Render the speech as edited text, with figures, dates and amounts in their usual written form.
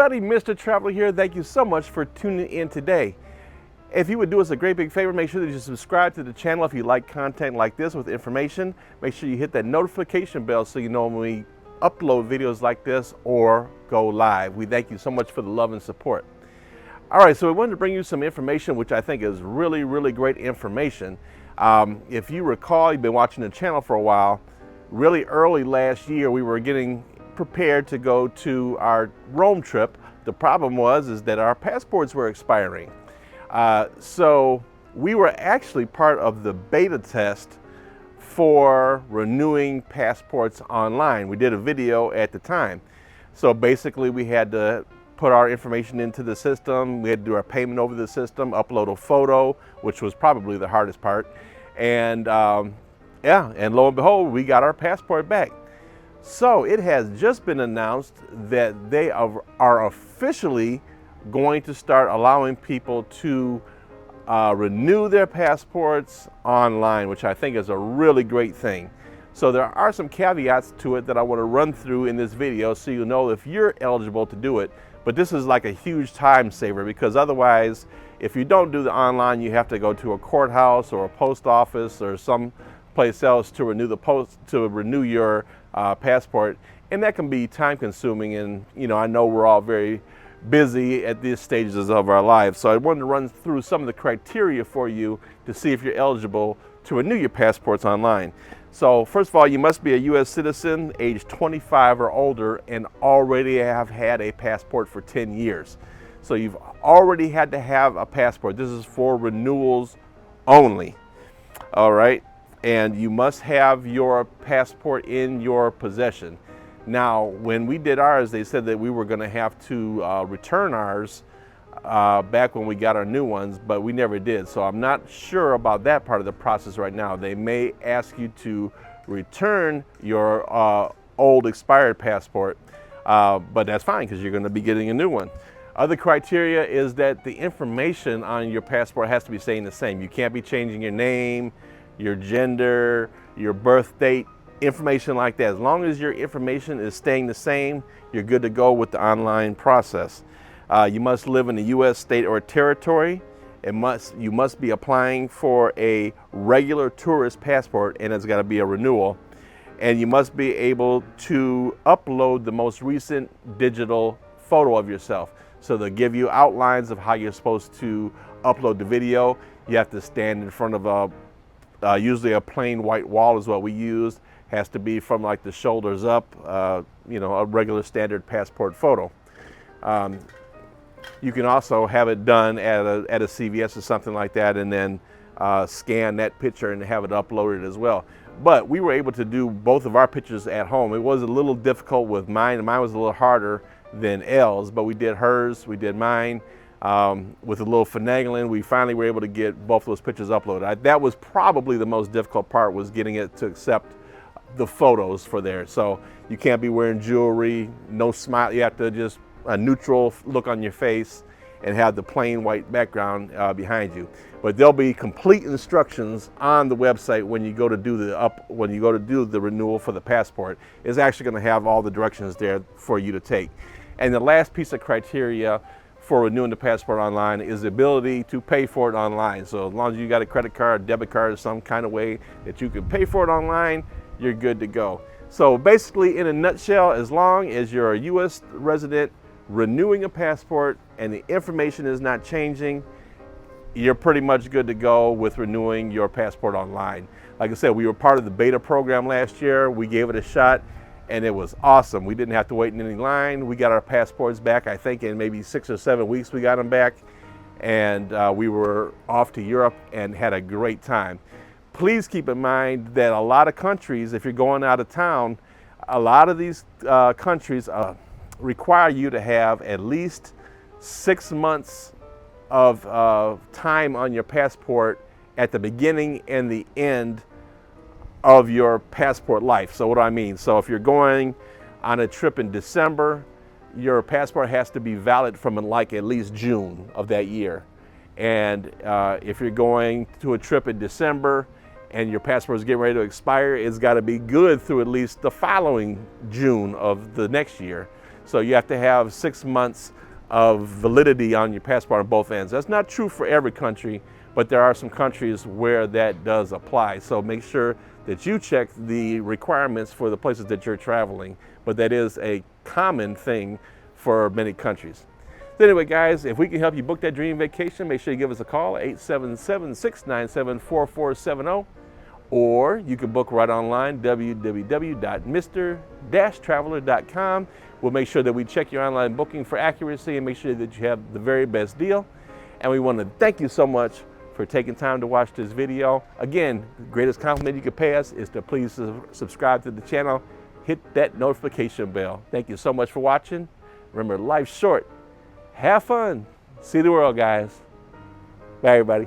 everybody, Mr. Traveler here. Thank you so much for tuning in today. If you would do us a great big favor, make sure that you subscribe to the channel if you like content like this with information. Make sure you hit that notification bell so you know when we upload videos like this or go live. We thank you so much for the love and support. All right, so we wanted to bring you some information which I think is really great information. If you recall, you've been watching the channel for a while. Really early last year, we were getting prepared to go to our Rome trip. The problem was that our passports were expiring. So we were actually part of the beta test for renewing passports online. We did a video at the time. So basically we had to put our information into the system. We had to do our payment over the system, upload a photo, which was probably the hardest part. And and lo and behold, we got our passport back. So it has just been announced that they are officially going to start allowing people to renew their passports online, which I think is a really great thing. So there are some caveats to it that I want to run through in this video so you know if you're eligible to do it. But this is like a huge time saver, because otherwise, if you don't do the online, you have to go to a courthouse or a post office or some place else to renew your passport, and that can be time consuming. And I know we're all very busy at these stages of our lives, so I wanted to run through some of the criteria for you to see if you're eligible to renew your passports online. So first of all, you must be a U.S. citizen, age 25 or older, and already have had a passport for 10 years. So you've already had to have a passport. This is for renewals only. All right. And you must have your passport in your possession. Now, when we did ours, they said that we were going to have to return ours back when we got our new ones, but we never did. So I'm not sure about that part of the process right now. They may ask you to return your old expired passport, but that's fine because you're going to be getting a new one. Other criteria is that the information on your passport has to be staying the same. You can't be changing your name, your gender, your birth date, information like that. As long as your information is staying the same, you're good to go with the online process. You must live in the U.S. state or territory. You must be applying for a regular tourist passport, and it's got to be a renewal. And you must be able to upload the most recent digital photo of yourself. So they'll give you outlines of how you're supposed to upload the video. You have to stand in front of usually a plain white wall is what we used. Has to be from like the shoulders up, a regular standard passport photo. You can also have it done at a CVS or something like that, and then scan that picture and have it uploaded as well. But we were able to do both of our pictures at home. It was a little difficult with mine. Mine was a little harder than Elle's, but we did hers, we did mine. With a little finagling, we finally were able to get both those pictures uploaded. That was probably the most difficult part, was getting it to accept the photos for there. So you can't be wearing jewelry, no smile. You have to just a neutral look on your face and have the plain white background behind you. But there'll be complete instructions on the website when you go to do the renewal for the passport. It's actually going to have all the directions there for you to take. And the last piece of criteria for renewing the passport online is the ability to pay for it online. So as long as you got a credit card, debit card, or some kind of way that you can pay for it online, you're good to go. So basically, in a nutshell, as long as you're a U.S. resident renewing a passport and the information is not changing, you're pretty much good to go with renewing your passport online. Like I said, we were part of the beta program last year. We gave it a shot, and it was awesome. We didn't have to wait in any line. We got our passports back, I think in maybe 6 or 7 weeks we got them back. And we were off to Europe and had a great time. Please keep in mind that a lot of countries, if you're going out of town, a lot of these countries require you to have at least 6 months of time on your passport at the beginning and the end of your passport life. So what do I mean? So if you're going on a trip in December, your passport has to be valid from like at least June of that year. And if you're going to a trip in December and your passport is getting ready to expire, it's got to be good through at least the following June of the next year. So you have to have 6 months of validity on your passport on both ends. That's not true for every country, but there are some countries where that does apply. So make sure that you check the requirements for the places that you're traveling, but that is a common thing for many countries. So anyway, guys, if we can help you book that dream vacation, make sure you give us a call, 877-697-4470, or you can book right online, www.mr-traveler.com. We'll make sure that we check your online booking for accuracy and make sure that you have the very best deal. And we want to thank you so much for taking time to watch this video. Again, the greatest compliment you could pay us is to please subscribe to the channel, hit that notification bell. Thank you so much for watching. Remember, life's short. Have fun. See the world, guys. Bye, everybody.